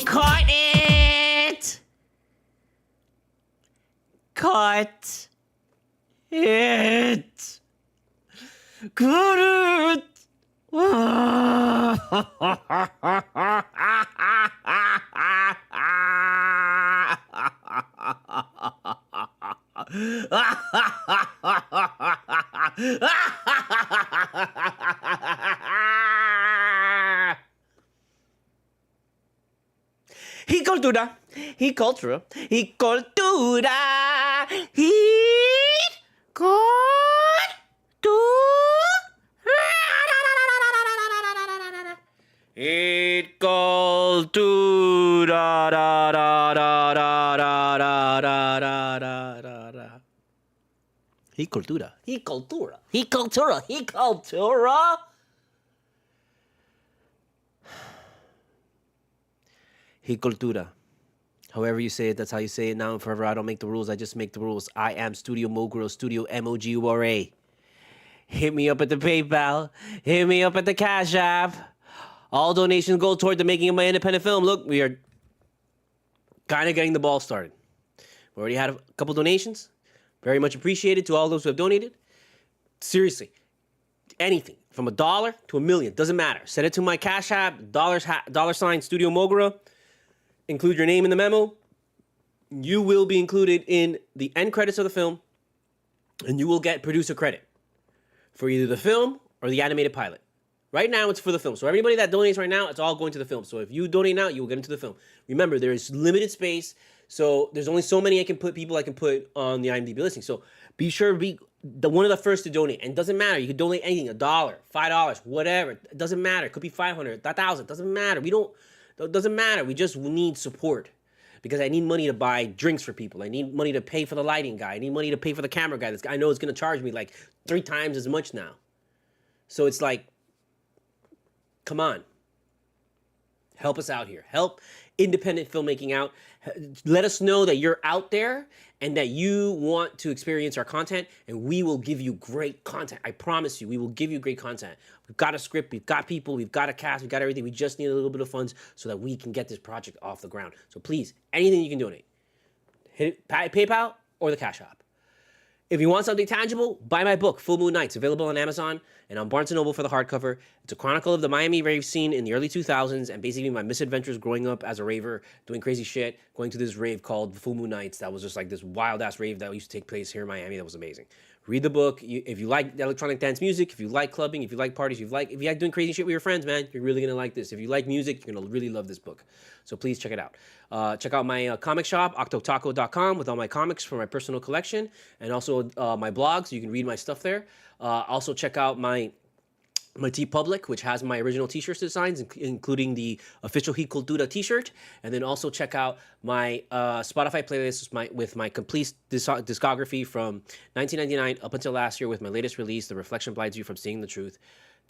Cut it! Cut it! Cut it! He cultura, he cultura, he cultura, he cultura. It cultura, da da da da da da da da da da. He cultura, he cultura, he cultura, he cultura. He cultura. However you say it, that's how you say it now and forever. I don't make the rules. I just make the rules. I am Studio Mogura, Studio MOGURA. Hit me up at the PayPal. Hit me up at the Cash App. All donations go toward the making of my independent film. Look, we are kind of getting the ball started. We already had a couple donations. Very much appreciated to all those who have donated. Seriously, anything from $1 to $1 million, doesn't matter. Send it to my Cash App, $ Studio Mogura. Include your name in the memo. You will be included in the end credits of the film, and you will get producer credit for either the film or the animated pilot. Right now, it's for the film. So everybody that donates right now, it's all going to the film. So if you donate now, you will get into the film. Remember, there is limited space, so there's only so many people I can put on the IMDb listing. So be sure to be one of the first to donate. And it doesn't matter. You can donate anything, $1, $5, whatever. It doesn't matter. It could be 500, 1,000. It doesn't matter. It doesn't matter. We just need support. Because I need money to buy drinks for people. I need money to pay for the lighting guy. I need money to pay for the camera guy. This guy I know is going to charge me like 3 times as much now. So it's like, come on. Help us out here. Help independent filmmaking out. Let us know that you're out there and that you want to experience our content, and we will give you great content. I promise you, we will give you great content. We've got a script, we've got people, we've got a cast, we've got everything. We just need a little bit of funds so that we can get this project off the ground. So please, anything you can donate. Hit it, PayPal or the Cash App. If you want something tangible, buy my book, Full Moon Nights, available on Amazon and on Barnes & Noble for the hardcover. It's a chronicle of the Miami rave scene in the early 2000s and basically my misadventures growing up as a raver, doing crazy shit, going to this rave called Full Moon Nights that was just like this wild-ass rave that used to take place here in Miami that was amazing. Read the book. If you like electronic dance music, if you like clubbing, if you like parties, if you like doing crazy shit with your friends, man, you're really going to like this. If you like music, you're going to really love this book. So please check it out. Check out my comic shop, octotaco.com, with all my comics from my personal collection, and also my blog, so you can read my stuff there. Also check out my TeePublic, which has my original t-shirt designs, including the official He Cultura t-shirt. And then also check out my Spotify playlist with my complete discography from 1999 up until last year with my latest release, The Reflection Blinds You from Seeing the Truth.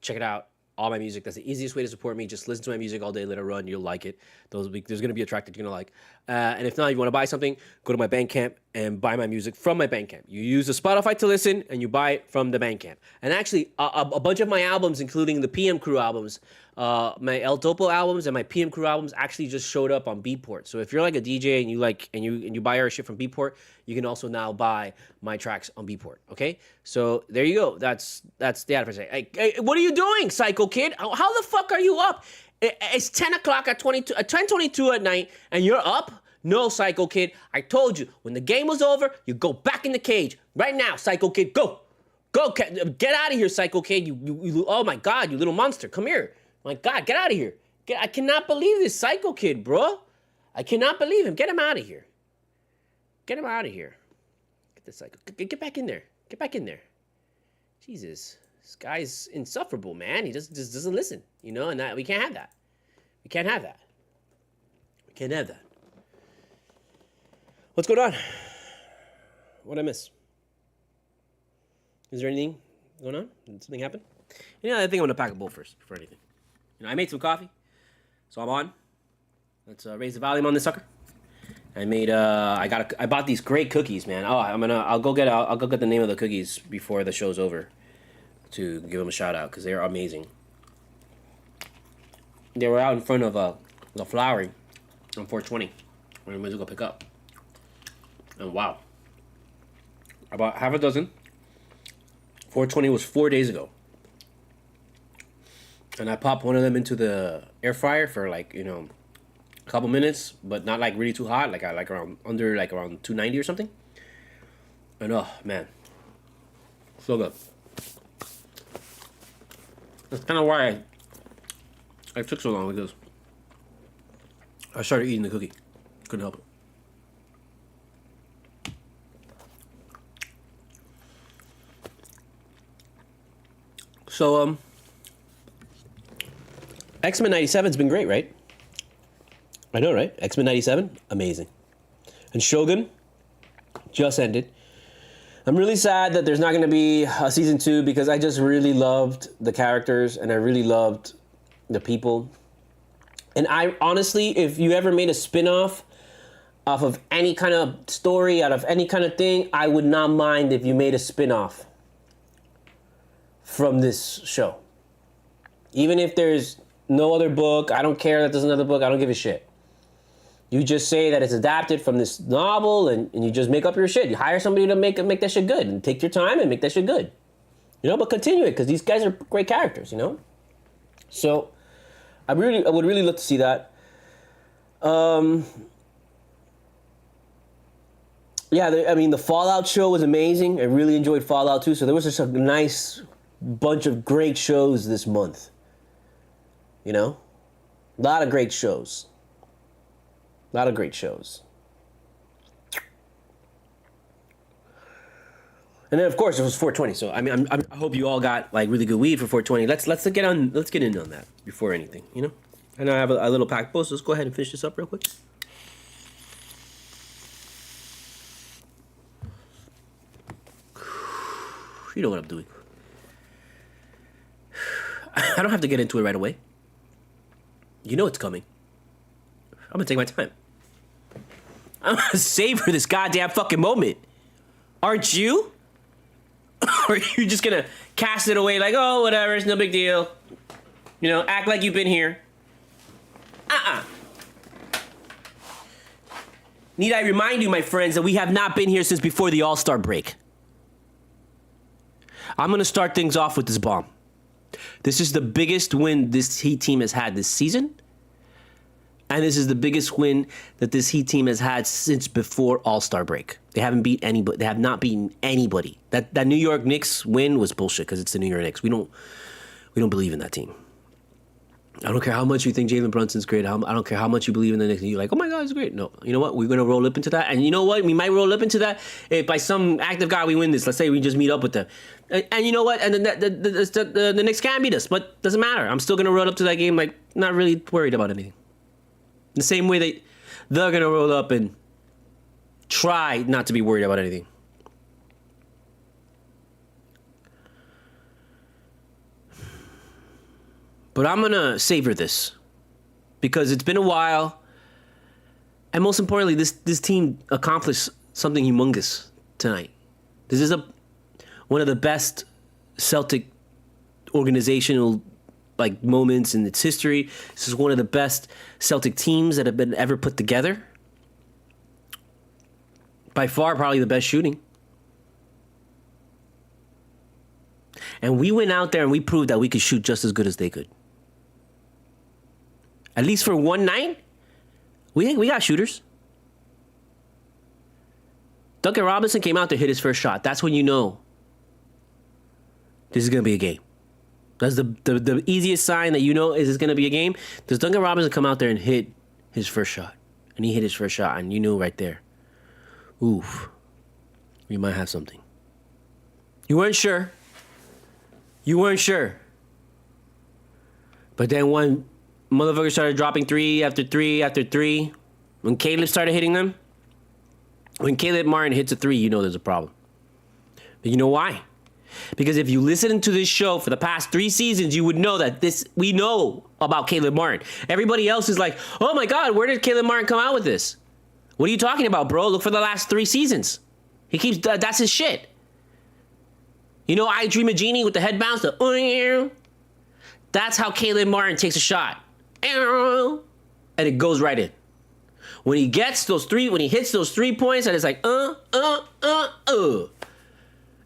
Check it out. All my music. That's the easiest way to support me. Just listen to my music all day, let it run. You'll like it. There's going to be a track that you're going to like. And if not, if you want to buy something, go to my Bandcamp and buy my music from my Bandcamp. You use the Spotify to listen, and you buy it from the Bandcamp. And actually, a bunch of my albums, including the PM Crew albums, My El Topo albums and my PM Crew albums actually just showed up on Beatport. So if you're like a DJ and you buy our shit from Beatport, you can also now buy my tracks on Beatport. Okay, so there you go. That's the advertising. Hey, what are you doing, Psycho Kid? How the fuck are you up? It's 10 o'clock at 10:22 at night, and you're up. No, Psycho Kid. I told you, when the game was over, you go back in the cage. Right now, Psycho Kid, go. Go, get out of here, Psycho Kid. You, oh my God, you little monster. Come here. My God, get out of here. I cannot believe this Psycho Kid, bro. I cannot believe him. Get him out of here. Get him out of here. Get the Psycho. Get back in there. Get back in there. Jesus. This guy's insufferable, man. He just doesn't listen, you know, and we can't have that. We can't have that. We can't have that. What's going on? What'd I miss? Is there anything going on? Did something happen? You know, I think I'm gonna pack a bowl first before anything. You know, I made some coffee, so I'm on. Let's raise the volume on this sucker. I made I bought these great cookies, man. Oh, I'll go get the name of the cookies before the show's over to give them a shout out because they're amazing. They were out in front of the Flowery on 420 when we went to go pick up. And wow, about half a dozen. 420 was 4 days ago. And I popped one of them into the air fryer for like, you know, a couple minutes, but not like really too hot. Like I like around 290 or something. And oh man, so good. That's kind of why I took so long, because I started eating the cookie. Couldn't help it. So, X-Men 97's been great, right? I know, right? X-Men 97, amazing. And Shogun just ended. I'm really sad that there's not going to be a season 2 because I just really loved the characters and I really loved the people. And I honestly, if you ever made a spin-off off of any kind of story, out of any kind of thing, I would not mind if you made a spin-off from this show. Even if there's no other book, I don't care that there's another book, I don't give a shit. You just say that it's adapted from this novel and you just make up your shit. You hire somebody to make that shit good and take your time and make that shit good. You know, but continue it because these guys are great characters, you know? So I would really love to see that. Yeah, I mean, the Fallout show was amazing. I really enjoyed Fallout 2. So there was just a nice bunch of great shows this month. You know? A lot of great shows. A lot of great shows. And then of course it was 420. So I mean, I hope you all got like really good weed for 420. Let's get in on that before anything, you know? I know I have a little pack post. So let's go ahead and finish this up real quick. You know what I'm doing. I don't have to get into it right away. You know it's coming. I'm gonna take my time. I'm gonna savor this goddamn fucking moment. Aren't you? Or are you just gonna cast it away like, oh, whatever, it's no big deal. You know, act like you've been here. Need I remind you, my friends, that we have not been here since before the All-Star break. I'm gonna start things off with this bomb. This is the biggest win this Heat team has had this season. And this is the biggest win that this Heat team has had since before All-Star break. They haven't beat anybody. They have not beaten anybody. That New York Knicks win was bullshit because it's the New York Knicks. We don't believe in that team. I don't care how much you think Jalen Brunson's great. I don't care how much you believe in the Knicks. You're like, oh my God, it's great. No, you know what? We're gonna roll up into that. And you know what? We might roll up into that if by some act of God we win this. Let's say we just meet up with them. And you know what? And the Knicks can beat us, but doesn't matter. I'm still gonna roll up to that game like not really worried about anything. The same way they're going to roll up and try not to be worried about anything. But I'm going to savor this because it's been a while. And most importantly, this team accomplished something humongous tonight. This is one of the best Celtic organizational like moments in its history. This is one of the best Celtic teams that have been ever put together. By far, probably the best shooting. And we went out there and we proved that we could shoot just as good as they could. At least for one night, we got shooters. Duncan Robinson came out to hit his first shot. That's when you know this is going to be a game. That's the easiest sign that you know is this going to be a game. Does Duncan Robinson come out there and hit his first shot? And he hit his first shot, and you knew right there. Oof. We might have something. You weren't sure. You weren't sure. But then when motherfuckers started dropping three after three after three, when Caleb started hitting them, when Caleb Martin hits a three, you know there's a problem. But you know why? Because if you listen to this show for the past 3 seasons, you would know that we know about Caleb Martin. Everybody else is like, oh my God, where did Caleb Martin come out with this? What are you talking about, bro? Look for the last 3 seasons. He keeps, that's his shit. You know, I Dream of Genie with the head bounce, that's how Caleb Martin takes a shot. And it goes right in. When he hits those 3 points, and it's like,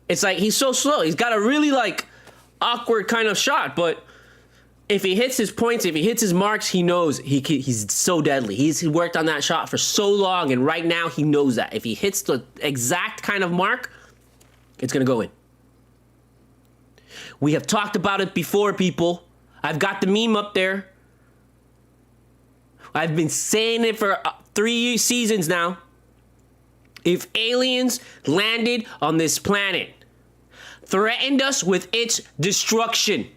It's like he's so slow. He's got a really like awkward kind of shot, but if he hits his points, if he hits his marks, he knows he's so deadly. He's worked on that shot for so long, and right now he knows that if he hits the exact kind of mark, it's gonna go in. We have talked about it before, people. I've got the meme up there. I've been saying it for 3 seasons now. If aliens landed on this planet, threatened us with its destruction,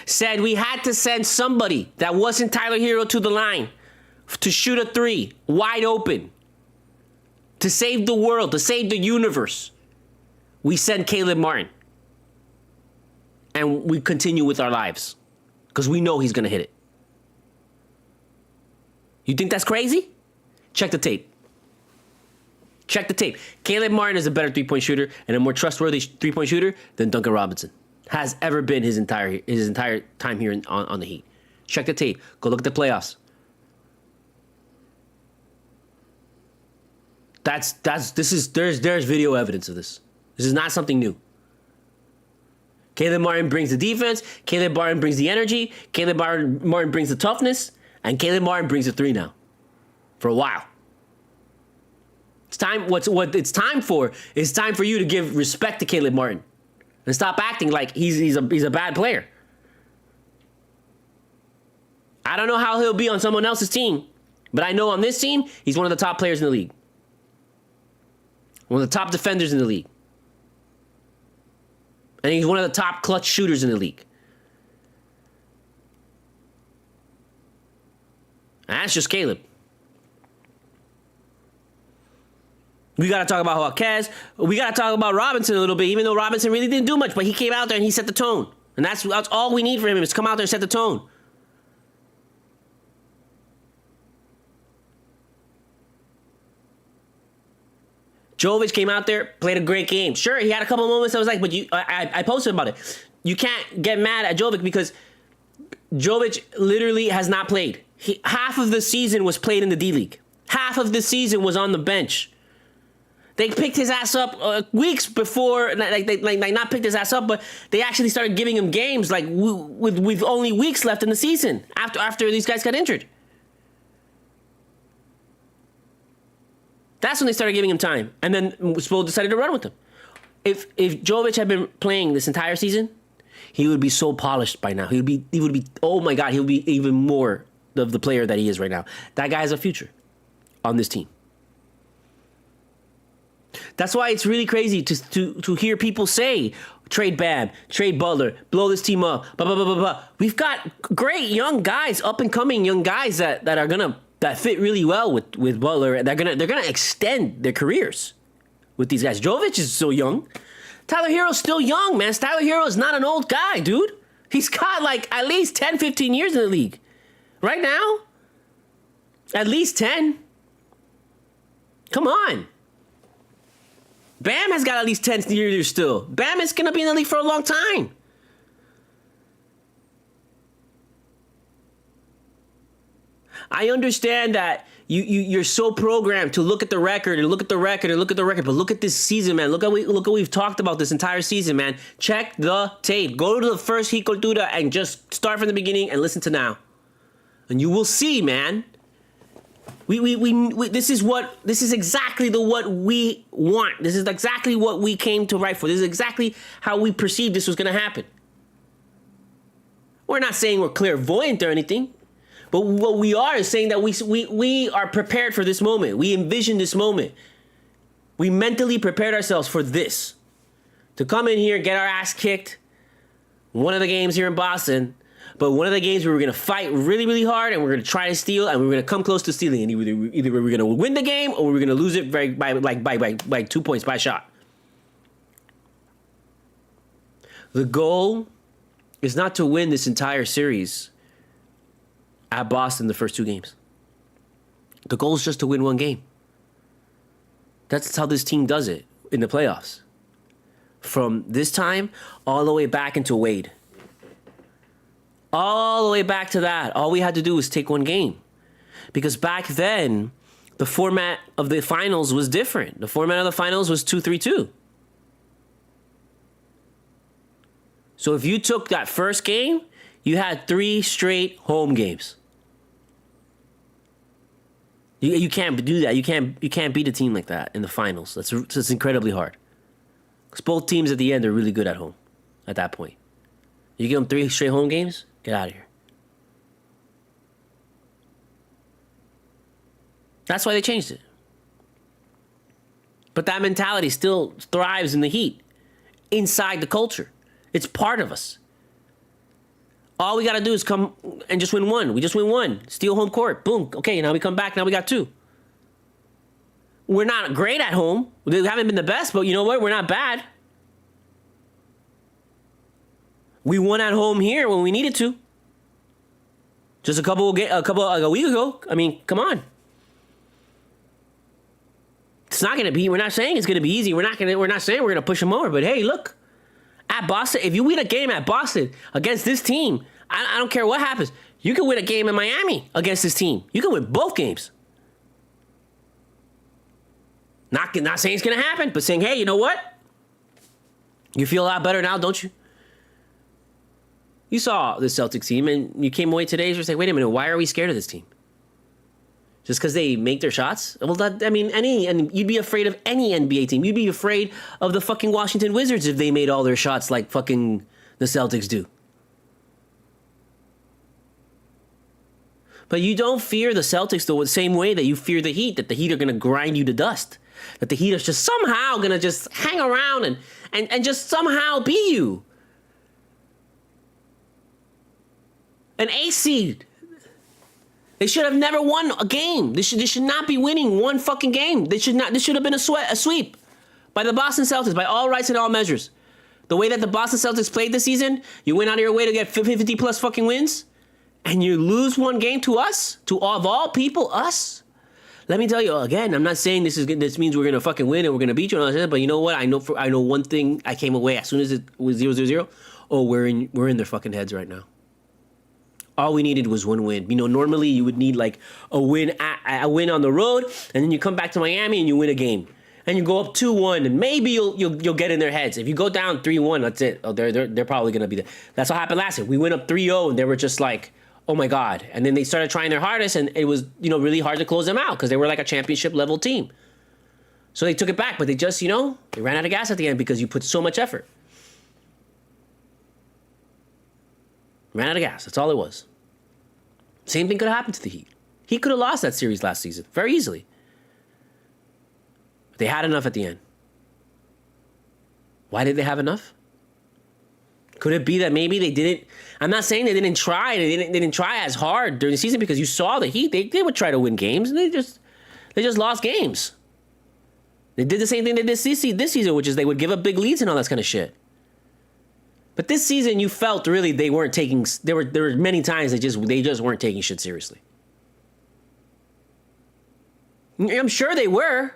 said we had to send somebody that wasn't Tyler Hero to the line to shoot a 3 wide open, to save the world, to save the universe, we send Caleb Martin. And we continue with our lives because we know he's going to hit it. You think that's crazy? Check the tape. Check the tape. Caleb Martin is a better 3-point shooter and a more trustworthy 3-point shooter than Duncan Robinson has ever been his entire time here on the Heat. Check the tape. Go look at the playoffs. There's video evidence of this. This is not something new. Caleb Martin brings the defense. Caleb Martin brings the energy. Caleb Martin brings the toughness. And Caleb Martin brings the 3 now. For a while. It's time. What it's time for is time for you to give respect to Caleb Martin and stop acting like he's a bad player. I don't know how he'll be on someone else's team, but I know on this team he's one of the top players in the league. One of the top defenders in the league. And he's one of the top clutch shooters in the league. And that's just Caleb. We got to talk about Hawkes. We got to talk about Robinson a little bit, even though Robinson really didn't do much, but he came out there and he set the tone. And that's all we need for him is to come out there and set the tone. Jovic came out there, played a great game. Sure, he had a couple moments I was like, but I posted about it. You can't get mad at Jovic because Jovic literally has not played. Half of the season was played in the D-League. Half of the season was on the bench. They picked his ass up weeks before, like not picked his ass up, but they actually started giving him games like with only weeks left in the season after these guys got injured. That's when they started giving him time, and then Spo decided to run with him. If Jovic had been playing this entire season, he would be so polished by now. He would be. Oh my God, he would be even more of the player that he is right now. That guy has a future on this team. That's why it's really crazy to hear people say, trade Bam, trade Butler, blow this team up, blah, blah, blah, blah, blah. We've got great young guys, up-and-coming young guys that fit really well with Butler, and they're gonna extend their careers with these guys. Jovic is so young. Tyler Hero's still young, man. Tyler Hero is not an old guy, dude. He's got like at least 10, 15 years in the league. Right now? At least 10. Come on. Bam has got at least 10 years still. Bam is going to be in the league for a long time. I understand that you're so programmed to look at the record and look at the record and look at the record, but look at this season, man. Look what we've talked about this entire season, man. Check the tape. Go to the first Cultura and just start from the beginning and listen to now, and you will see, man. This is exactly what we want. This is exactly what we came to write for. This is exactly how we perceived this was going to happen. We're not saying we're clairvoyant or anything, but what we are is saying that we are prepared for this moment. We envisioned this moment. We mentally prepared ourselves for this. To come in here, get our ass kicked. One of the games here in Boston. But one of the games we were going to fight really, really hard, and we're going to try to steal, and we were going to come close to stealing. And either we were going to win the game, or we were going to lose it by 2 points by shot. The goal is not to win this entire series at Boston the first 2 games. The goal is just to win one game. That's how this team does it in the playoffs. From this time all the way back into Wade. All the way back to that. All we had to do was take one game. Because back then, the format of the finals was different. The format of the finals was 2-3-2. So if you took that first game, you had 3 straight home games. You can't do that. You can't beat a team like that in the finals. That's incredibly hard. Because both teams at the end are really good at home at that point. You give them 3 straight home games, get out of here. That's why they changed it. But that mentality still thrives in the Heat, inside the culture. It's part of us. All we got to do is come and just win one. We just win one. Steal home court. Boom. Okay, now we come back. Now we got 2. We're not great at home. We haven't been the best, but you know what? We're not bad. We won at home here when we needed to. Just a week ago. I mean, come on. It's not going to be. We're not saying it's going to be easy. We're not saying we're going to push them over. But hey, look. At Boston, if you win a game at Boston against this team, I don't care what happens. You can win a game in Miami against this team. You can win both games. Not saying it's going to happen, but saying, hey, you know what? You feel a lot better now, don't you? You saw the Celtics team, and you came away today and you're saying, wait a minute, why are we scared of this team? Just because they make their shots? Well, and you'd be afraid of any NBA team. You'd be afraid of the fucking Washington Wizards if they made all their shots like fucking the Celtics do. But you don't fear the Celtics the same way that you fear the Heat, that the Heat are going to grind you to dust. That the Heat are just somehow going to just hang around and just somehow be you. An ace seed. They should have never won a game. They should not be winning one fucking game. This should have been a sweep by the Boston Celtics by all rights and all measures. The way that the Boston Celtics played this season, you went out of your way to get 50 plus fucking wins, and you lose one game to us, to of all people, us. Let me tell you again. I'm not saying this means we're gonna fucking win and we're gonna beat you, but you know what? I know one thing. I came away as soon as it was 0-0. Oh, we're in their fucking heads right now. All we needed was one win. You know, normally you would need like a win on the road, and then you come back to Miami and you win a game, and you go up 2-1, and maybe you'll get in their heads. If you go down 3-1, that's it. Oh, they're probably gonna be there. That's what happened last year. We went up 3-0, and they were just like, oh my god. And then they started trying their hardest, and it was really hard to close them out because they were like a championship level team. So they took it back, but they just they ran out of gas at the end because you put so much effort. Ran out of gas. That's all it was. Same thing could have happened to the Heat. He could have lost that series last season very easily. But they had enough at the end. Why did they have enough? Could it be that maybe they didn't? I'm not saying they didn't try. They didn't try as hard during the season because you saw the Heat. They would try to win games, and they just lost games. They did the same thing they did this season, which is they would give up big leads and all that kind of shit. But this season, you felt really they weren't taking. There were many times they just weren't taking shit seriously. I'm sure they were,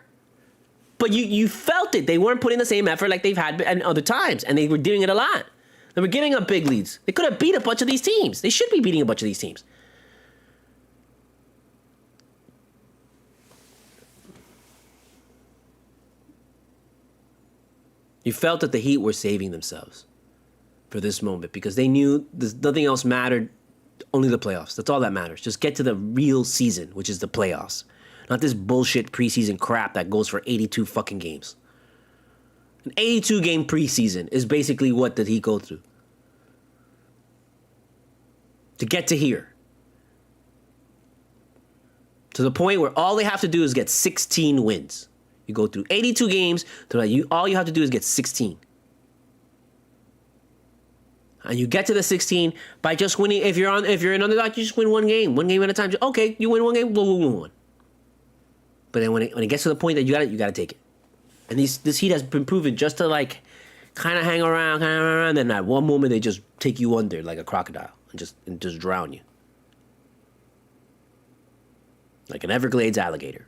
but you felt it. They weren't putting the same effort like they've had at other times, and they were doing it a lot. They were giving up big leads. They could have beat a bunch of these teams. They should be beating a bunch of these teams. You felt that the Heat were saving themselves for this moment because they knew nothing else mattered, only the playoffs. That's all that matters. Just get to the real season, which is the playoffs. Not this bullshit preseason crap that goes for 82 fucking games. An 82 game preseason is basically what the Heat go through. To get to here. To the point where all they have to do is get 16 wins. You go through 82 games, all you have to do is get 16. And you get to the 16 by just winning. If you're an underdog, you just win one game at a time. Okay, you win one game, boom. But then when it gets to the point that you got to take it. And this Heat has been proven just to like kind of hang around, and then at one moment they just take you under like a crocodile and just drown you. Like an Everglades alligator.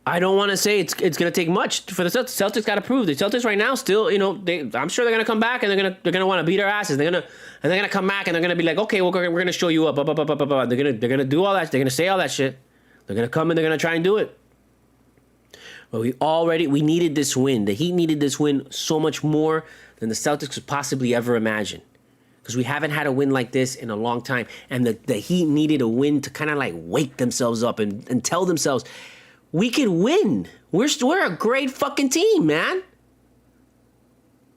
I don't want to say it's going to take much for the Celtics. Celtics got to prove. The Celtics right now still, I'm sure they're going to come back and they're going to want to beat our asses. They're going to come back and they're going to be like, okay, well, we're going to show you up. They're going to do all that. They're going to say all that shit. They're going to come and they're going to try and do it. But we needed this win. The Heat needed this win so much more than the Celtics could possibly ever imagine. Because we haven't had a win like this in a long time. And the Heat needed a win to kind of like wake themselves up and tell themselves, we could win. We're a great fucking team, man.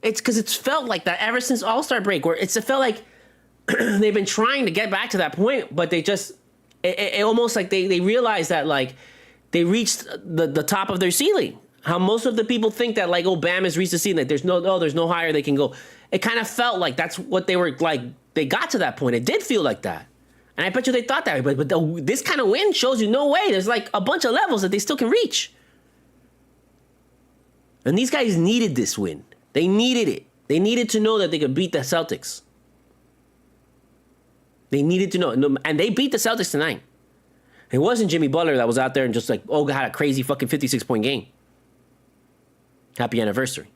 It's because it's felt like that ever since All-Star break, where it felt like they've been trying to get back to that point, but they just, it almost like they realized that like they reached the top of their ceiling. How most of the people think that like, oh, Bam has reached the ceiling, like there's no higher they can go. It kind of felt like that's what they were like. They got to that point. It did feel like that. And I bet you they thought that, but this kind of win shows you no way. There's like a bunch of levels that they still can reach. And these guys needed this win. They needed it. They needed to know that they could beat the Celtics. They needed to know. And they beat the Celtics tonight. It wasn't Jimmy Butler that was out there and just like, had a crazy fucking 56-point game. Happy anniversary.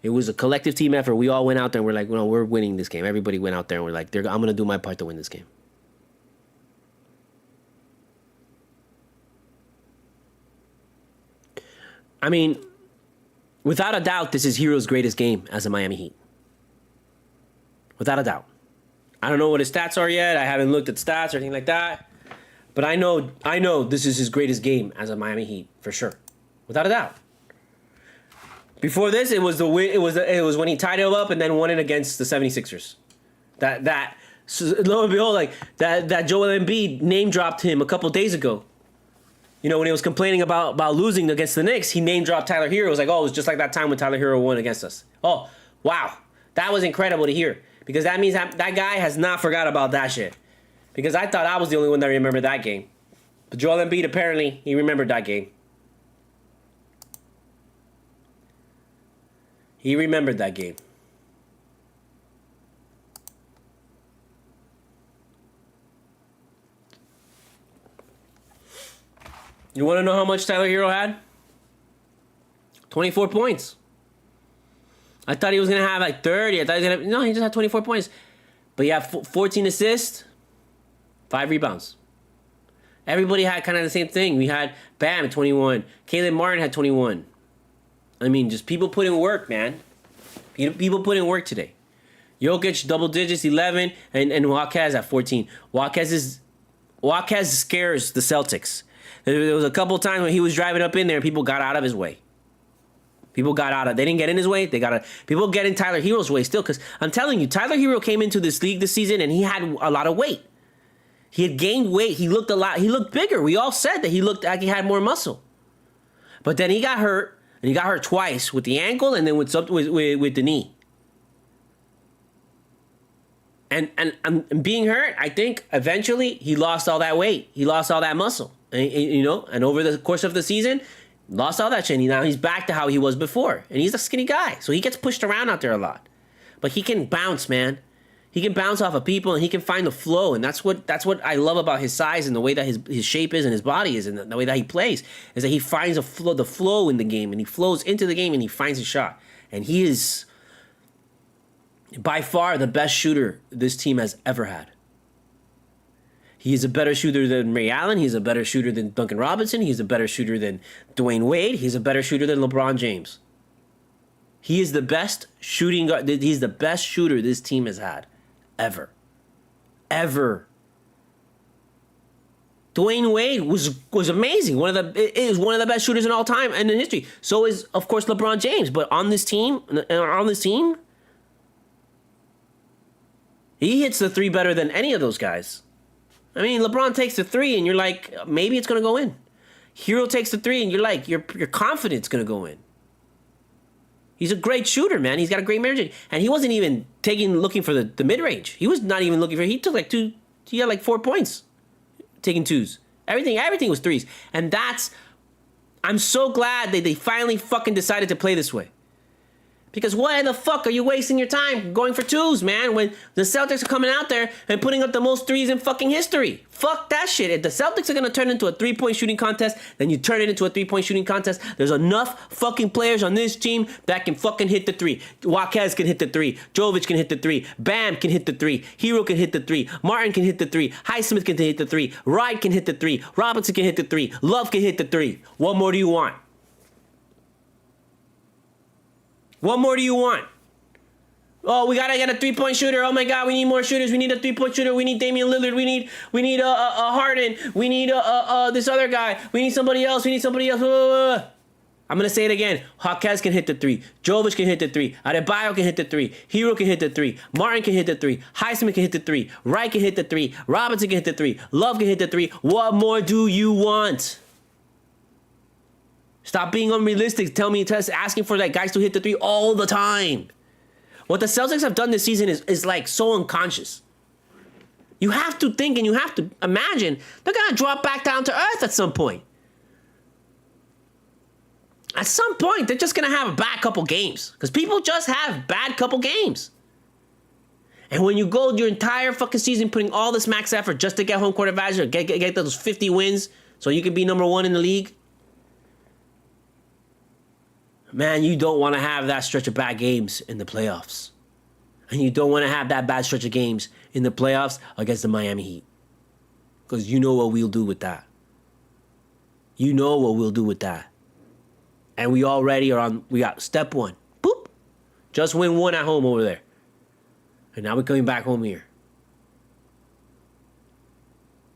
It was a collective team effort. We all went out there and we're like, no, we're winning this game. Everybody went out there and we're like, I'm going to do my part to win this game. I mean, without a doubt, this is Hero's greatest game as a Miami Heat. Without a doubt. I don't know what his stats are yet. I haven't looked at stats or anything like that. But I know this is his greatest game as a Miami Heat, for sure. Without a doubt. Before this, it was when he tied it up and then won it against the 76ers. So lo and behold, like that Joel Embiid name dropped him a couple days ago. When he was complaining about losing against the Knicks, he name dropped Tyler Hero. It was like, oh, it was just like that time when Tyler Hero won against us. Oh, wow. That was incredible to hear. Because that means that guy has not forgot about that shit. Because I thought I was the only one that remembered that game. But Joel Embiid, apparently, he remembered that game. He remembered that game. You want to know how much Tyler Hero had? 24 points. I thought he was going to have like 30. No, he just had 24 points. But yeah, 14 assists, 5 rebounds. Everybody had kind of the same thing. We had Bam at 21. Caleb Martin had 21. I mean, just people put in work, man. People put in work today. Jokic, double digits, 11, and Jaquez at 14. Jaquez scares the Celtics. There was a couple times when he was driving up in there, people got out of his way. They didn't get in his way. People get in Tyler Hero's way still, because I'm telling you, Tyler Hero came into this league this season and he had a lot of weight. He had gained weight. He looked bigger. We all said that he looked like he had more muscle. But then he got hurt. And he got hurt twice, with the ankle and then with the knee. And being hurt, I think eventually he lost all that weight. He lost all that muscle. And over the course of the season, lost all that shit. Now he's back to how he was before. And he's a skinny guy. So he gets pushed around out there a lot. But he can bounce, man. He can bounce off of people and he can find the flow. And that's what I love about his size and the way that his shape is and his body is and the way that he plays, is that he finds the flow in the game and he flows into the game and he finds his shot. And he is By far the best shooter this team has ever had. He's a better shooter than Ray Allen. He's a better shooter than Duncan Robinson. He's a better shooter than Dwayne Wade. He's a better shooter than LeBron James. He is the best shooting guard. He's the best shooter this team has had. Ever. Ever. Dwayne Wade was amazing. Is one of the best shooters in all time and in history. So is, of course, LeBron James. But on this team, he hits the three better than any of those guys. I mean, LeBron takes the three, and you're like, maybe it's going to go in. Hero takes the three, and you're like, you're confident it's going to go in. He's a great shooter, man. He's got a great mid-range. And he wasn't even looking for the mid-range. He was not even looking for, he took like two, he had like 4 points taking twos. Everything was threes. And I'm so glad that they finally fucking decided to play this way. Because why the fuck are you wasting your time going for twos, man, when the Celtics are coming out there and putting up the most threes in fucking history? Fuck that shit. If the Celtics are going to turn into a three-point shooting contest, then you turn it into a three-point shooting contest. There's enough fucking players on this team that can fucking hit the three. Jaquez can hit the three. Jovic can hit the three. Bam can hit the three. Hero can hit the three. Martin can hit the three. Highsmith can hit the three. Wright can hit the three. Robinson can hit the three. Love can hit the three. What more do you want? What more do you want? Oh, we gotta get a three-point shooter. Oh my God, we need more shooters. We need a three-point shooter. We need Damian Lillard. We need a Harden. We need this other guy. We need somebody else. We need somebody else. I'm gonna say it again. Jaquez can hit the three. Jovic can hit the three. Adebayo can hit the three. Hero can hit the three. Martin can hit the three. Highsmith can hit the three. Wright can hit the three. Robinson can hit the three. Love can hit the three. What more do you want? Stop being unrealistic. Asking for that guys to hit the three all the time. What the Celtics have done this season is like so unconscious. You have to think and you have to imagine they're going to drop back down to earth at some point. At some point, they're just going to have a bad couple games. Because people just have bad couple games. And when you go your entire fucking season putting all this max effort just to get home court advantage or get those 50 wins so you can be number one in the league, man, you don't want to have that stretch of bad games in the playoffs. And you don't want to have that bad stretch of games in the playoffs against the Miami Heat. Because you know what we'll do with that. You know what we'll do with that. And we already we got step one. Boop. Just win one at home over there. And now we're coming back home here.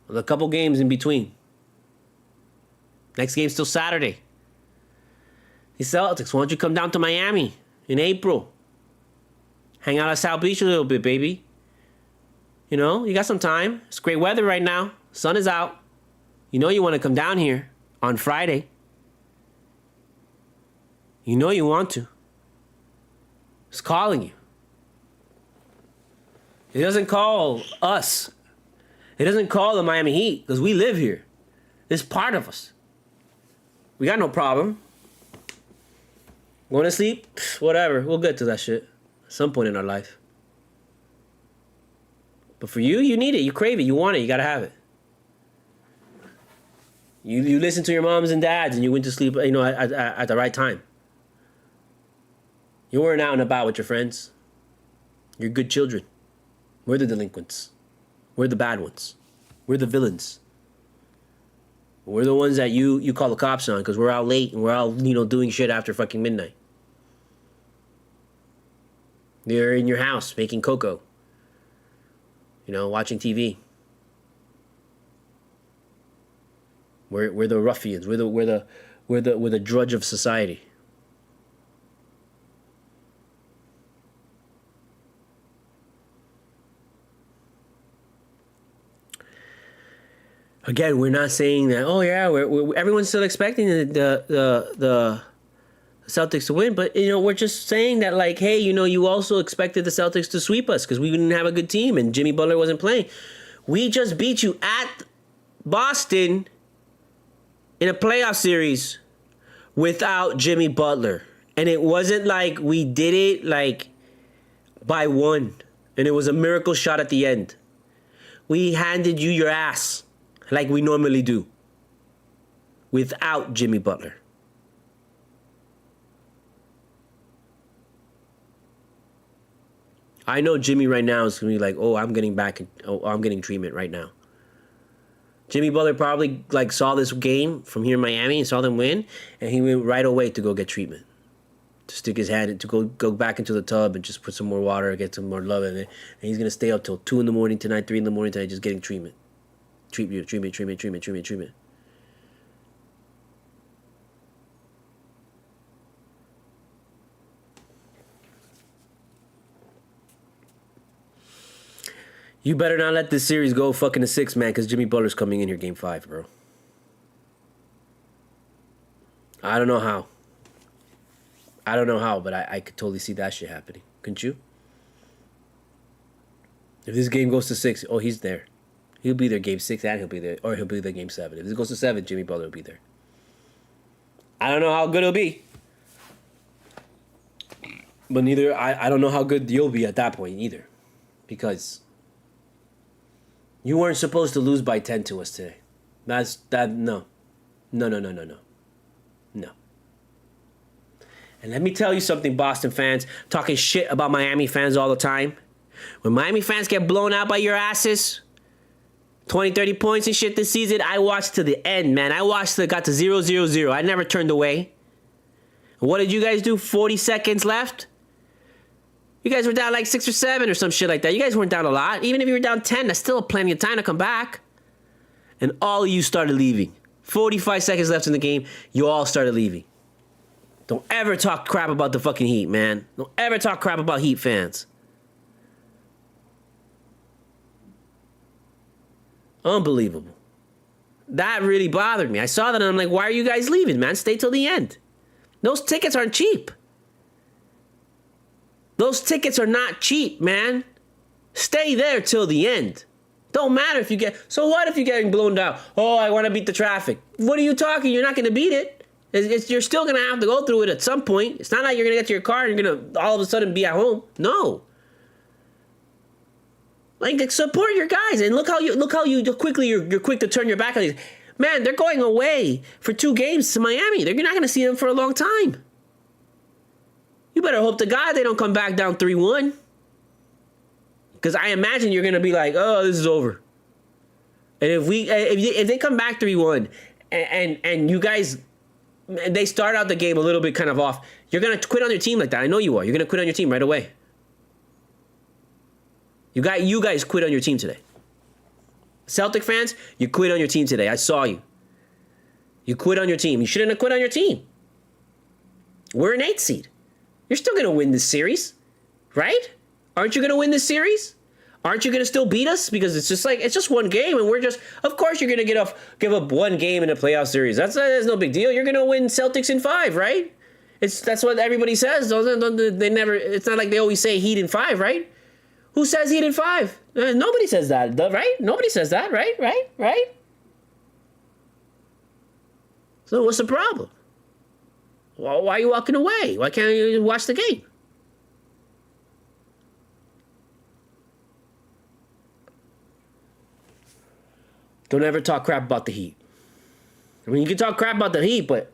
With a couple games in between. Next game's still Saturday. Hey Celtics, why don't you come down to Miami in April? Hang out at South Beach a little bit, baby. You know, you got some time. It's great weather right now. Sun is out. You know you want to come down here on Friday. You know you want to. It's calling you. It doesn't call us. It doesn't call the Miami Heat because we live here. It's part of us. We got no problem. Going to sleep? Whatever. We'll get to that shit at some point in our life. But for you, you need it. You crave it. You want it. You got to have it. You listen to your moms and dads and you went to sleep, at the right time. You weren't out and about with your friends. You're good children. We're the delinquents. We're the bad ones. We're the villains. We're the ones that you call the cops on because we're out late and we're out, doing shit after fucking midnight. You're in your house making cocoa. Watching TV. We're the ruffians. We're the drudge of society. Again, we're not saying that. Oh yeah, everyone's still expecting the Celtics to win, but we're just saying that like, hey, you also expected the Celtics to sweep us because we didn't have a good team and Jimmy Butler wasn't playing. We just beat you at Boston in a playoff series without Jimmy Butler, and it wasn't like we did it like by one, and it was a miracle shot at the end. We handed you your ass like we normally do without Jimmy Butler. I know Jimmy right now is gonna be like, oh, I'm getting treatment right now. Jimmy Butler probably like saw this game from here in Miami and saw them win, and he went right away to go get treatment. To stick his hand in, to go back into the tub and just put some more water, get some more love in it. And he's gonna stay up till 2 a.m. tonight, 3 a.m. tonight, just getting treatment. Treatment. You better not let this series go fucking to 6, man, because Jimmy Butler's coming in here game 5, bro. I don't know how. But I could totally see that shit happening. Couldn't you? If this game goes to 6, oh, he's there. He'll be there game 6 and he'll be there game 7. If this goes to 7, Jimmy Butler will be there. I don't know how good it'll be. But I don't know how good you'll be at that point either. Because you weren't supposed to lose by 10 to us today. No. And let me tell you something, Boston fans, talking shit about Miami fans all the time. When Miami fans get blown out by your asses, 20, 30 points and shit this season, I watched to the end, man. I watched till it got to 0-0-0. I never turned away. And what did you guys do? 40 seconds left? You guys were down like 6 or 7 or some shit like that. You guys weren't down a lot. Even if you were down 10, that's still plenty of time to come back. And all of you started leaving. 45 seconds left in the game, you all started leaving. Don't ever talk crap about the fucking Heat, man. Don't ever talk crap about Heat fans. Unbelievable. That really bothered me. I saw that and I'm like, why are you guys leaving, man? Stay till the end. Those tickets aren't cheap. Those tickets are not cheap, man. Stay there till the end. Don't matter if you get... So what if you're getting blown down? Oh, I want to beat the traffic. What are you talking? You're not going to beat it. You're still going to have to go through it at some point. It's not like you're going to get to your car and you're going to all of a sudden be at home. No. Like, support your guys. And look how you quickly you're quick to turn your back on these. Man, they're going away for 2 games to Miami. They're not going to see them for a long time. You better hope to God they don't come back down 3-1. Because I imagine you're going to be like, oh, this is over. And if they come back 3-1 and you guys... they start out the game a little bit kind of off, you're going to quit on your team like that. I know you are. You're going to quit on your team right away. You guys quit on your team today. Celtic fans, you quit on your team today. I saw you. You quit on your team. You shouldn't have quit on your team. We're an 8th seed. You're still going to win this series, right? Aren't you going to win this series? Aren't you going to still beat us? Because it's just one game, and of course you're going to give up one game in a playoff series. That's no big deal. You're going to win Celtics in 5, right? That's what everybody says. They never. It's not like they always say Heat in 5, right? Who says Heat in 5? Nobody says that, right? Nobody says that, right? Right? So what's the problem? Well, why are you walking away? Why can't you watch the game? Don't ever talk crap about the Heat. I mean, you can talk crap about the Heat, but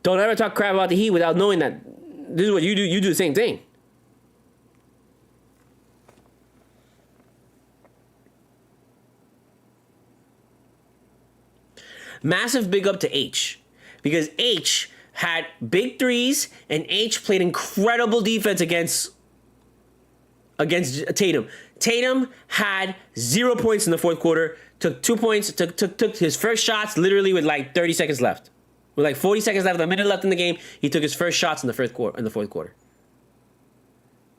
don't ever talk crap about the Heat without knowing that this is what you do. You do the same thing. Massive big up to H. Because H had big threes, and H played incredible defense against Tatum. Tatum had 0 points in the fourth quarter, took 2 points, took his first shots literally with like 30 seconds left. With like 40 seconds left, a minute left in the game, he took his first shots in the fourth quarter.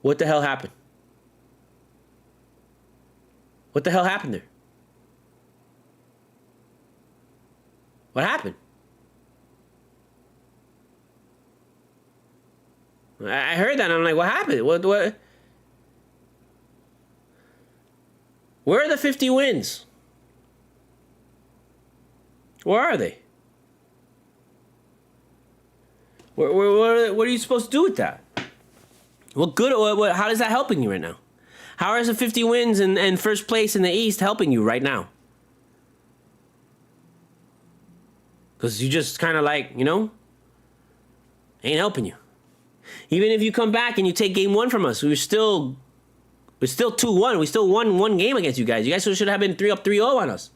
What the hell happened? What the hell happened there? What happened? I heard that and I'm like, what happened? What? Where are the 50 wins? Where are they? What are you supposed to do with that? What good? How is that helping you right now? How is the 50 wins and first place in the East helping you right now? Because you just kind of like, ain't helping you. Even if you come back and you take game 1 from us, we're still We're still 2-1. We still won one game against you guys. You guys should have been 3-0 on us.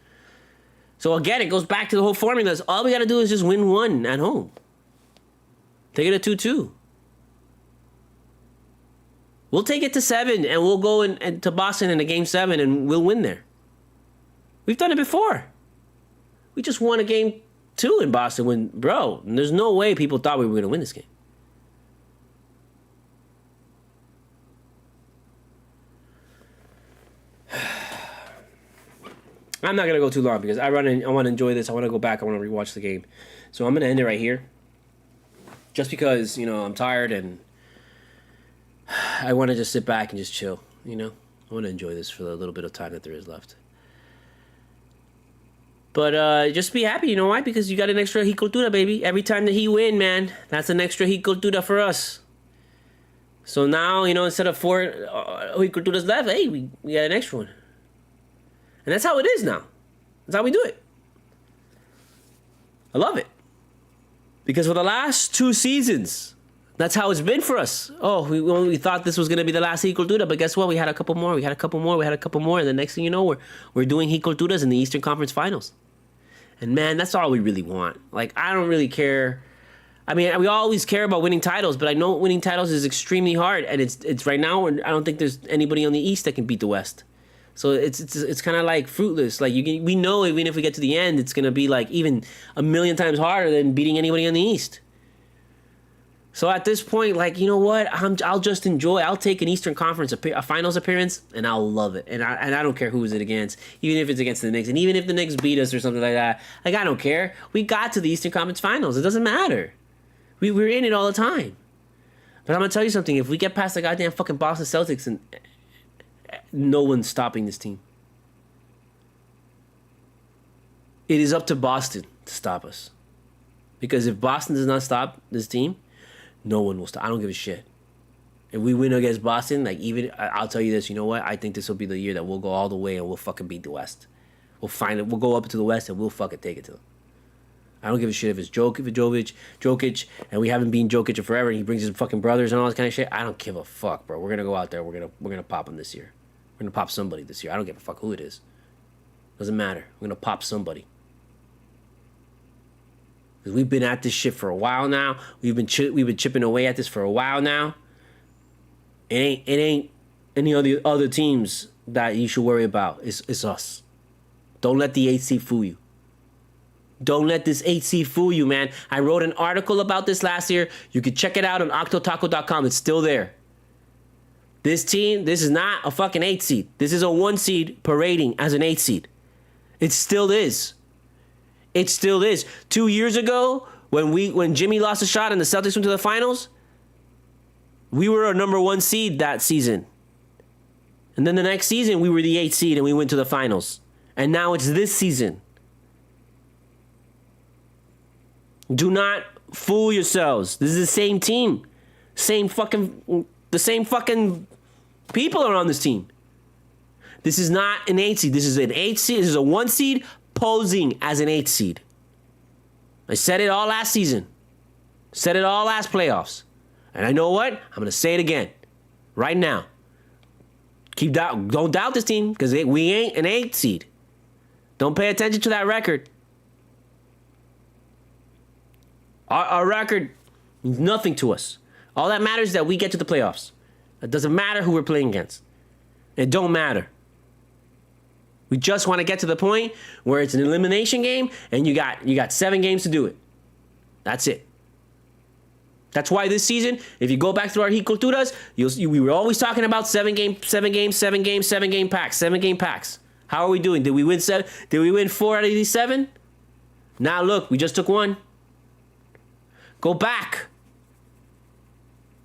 So again, it goes back to the whole formula. All we got to do is just win one at home. Take it to 2-2. We'll take it to 7, and we'll go to Boston in a game 7, and we'll win there. We've done it before. We just won a game 2 in Boston when, bro, there's no way people thought we were going to win this game. I'm not going to go too long because I want to enjoy this. I want to go back. I want to rewatch the game. So I'm going to end it right here. Just because, I'm tired and I want to just sit back and just chill, I want to enjoy this for the little bit of time that there is left. But just be happy, you know why? Because you got an extra Cultura, baby. Every time that he win, man, that's an extra Cultura for us. So now, instead of 4 Culturas left, hey, we got an extra one. And that's how it is now. That's how we do it. I love it. Because for the last 2 seasons, that's how it's been for us. Oh, we thought this was going to be the last Cultura, but guess what? We had a couple more. And the next thing you know, we're doing Culturas in the Eastern Conference Finals. And man, that's all we really want. Like, I don't really care. I mean, we always care about winning titles, but I know winning titles is extremely hard. And it's right now, I don't think there's anybody on the East that can beat the West. So it's kind of like fruitless. Like we know even if we get to the end, it's gonna be like even a million times harder than beating anybody on the East. So at this point, like, you know what? I'll just enjoy. I'll take an Eastern Conference a finals appearance, and I'll love it. And I don't care who is it against, even if it's against the Knicks, and even if the Knicks beat us or something like that. Like, I don't care. We got to the Eastern Conference Finals. It doesn't matter. We're in it all the time. But I'm gonna tell you something. If we get past the goddamn fucking Boston Celtics and no one's stopping this team. It is up to Boston to stop us. Because if Boston does not stop this team, no one will stop. I don't give a shit. If we win against Boston, like even I'll tell you this, you know what? I think this will be the year that we'll go all the way and we'll fucking beat the West. We'll find it. We'll go up to the West and we'll fucking take it to them. I don't give a shit if it's Jokic, and we haven't beaten Jokic in forever, and he brings his fucking brothers and all this kind of shit. I don't give a fuck, bro. We're gonna go out there. We're gonna pop them this year. We're gonna pop somebody this year. I don't give a fuck who it is. Doesn't matter. We're gonna pop somebody. Because we've been at this shit for a while now. We've been chipping away at this for a while now. It ain't any of the other teams that you should worry about. It's us. Don't let the 8 seed fool you. Don't let this 8 seed fool you, man. I wrote an article about this last year. You can check it out on octotaco.com. It's still there. This team, this is not a fucking 8 seed. This is a 1 seed parading as an 8 seed. It still is. It still is. 2 years ago, when Jimmy lost a shot and the Celtics went to the finals, we were a number 1 seed that season. And then the next season, we were the 8 seed and we went to the finals. And now it's this season. Do not fool yourselves. This is the same team. The same fucking people are on this team. This is not an 8 seed. This is an 8 seed. This is a 1 seed posing as an 8 seed. I said it all last season. Said it all last playoffs. And I know what? I'm going to say it again. Right now. Don't doubt this team because we ain't an 8 seed. Don't pay attention to that record. Our record means nothing to us. All that matters is that we get to the playoffs. It doesn't matter who we're playing against. It don't matter. We just want to get to the point where it's an elimination game and you got 7 games to do it. That's it. That's why this season, if you go back through our Culturas, we were always talking about 7 game packs. How are we doing? Did we win 7? Did we win 4 out of these 7? Now look, we just took 1. Go back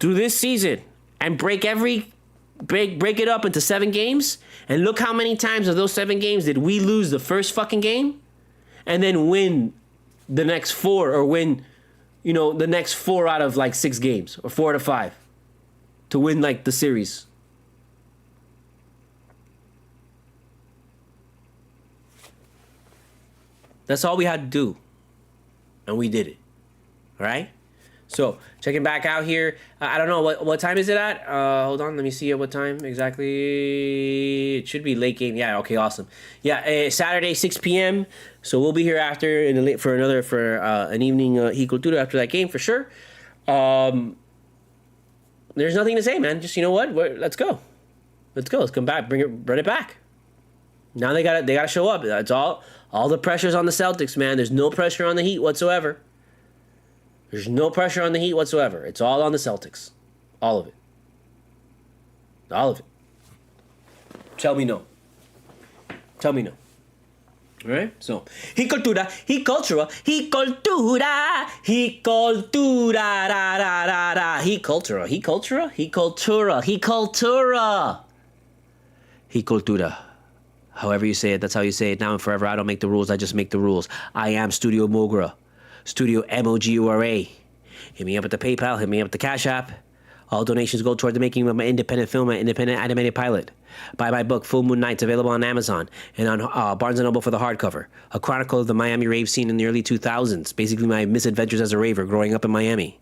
through this season and break it up into 7 games, and look how many times of those 7 games did we lose the first fucking game and then win the next 4, or win, the next 4 out of like 6 games, or 4 out of 5 to win like the series. That's all we had to do, and we did it. All right? So checking back out here. I don't know what time is it at. Hold on, let me see at what time exactly. It should be late game. Yeah. Okay. Awesome. Yeah. Saturday 6 p.m. So we'll be here after in the late for an evening Cultura after that game for sure. There's nothing to say, man. Just, you know what? Let's go. Let's go. Let's come back. Bring it back. Now they gotta show up. That's all the pressure's on the Celtics, man. There's no pressure on the Heat whatsoever. There's no pressure on the Heat whatsoever. It's all on the Celtics. All of it. All of it. Tell me no. Tell me no. All right? So, he cultura, he cultura, he cultura, he cultura, da, da, da, da. He cultura, he cultura, he cultura, he cultura. He cultura. However you say it, that's how you say it now and forever. I don't make the rules, I just make the rules. I am Studio Mogura. Studio MOGURA. Hit me up at the PayPal, hit me up at the Cash App. All donations go toward the making of my independent film, my independent animated pilot. Buy my book, Full Moon Nights, available on Amazon and on Barnes & Noble for the hardcover. A chronicle of the Miami rave scene in the early 2000s. Basically my misadventures as a raver growing up in Miami.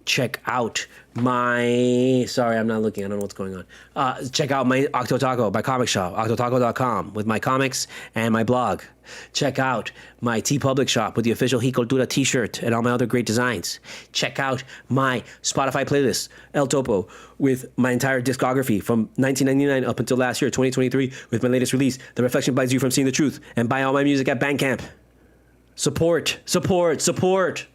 Check out my... Sorry, I'm not looking. I don't know what's going on. Check out my Octotaco, my comic shop, octotaco.com, with my comics and my blog. Check out my TeePublic shop with the official He Cultura t-shirt and all my other great designs. Check out my Spotify playlist, El Topo, with my entire discography from 1999 up until last year, 2023, with my latest release, The Reflection Blinds You from Seeing the Truth, and buy all my music at Bandcamp. Support, support, support.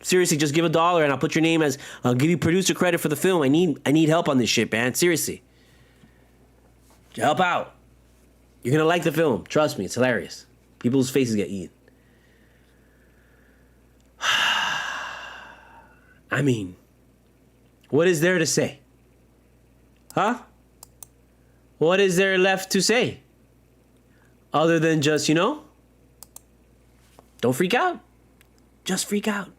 Seriously, just give $1 and I'll put your name as... I'll give you producer credit for the film. I need help on this shit, man. Seriously. Help out. You're going to like the film. Trust me, it's hilarious. People's faces get eaten. I mean, what is there to say? Huh? What is there left to say? Other than just, don't freak out. Just freak out.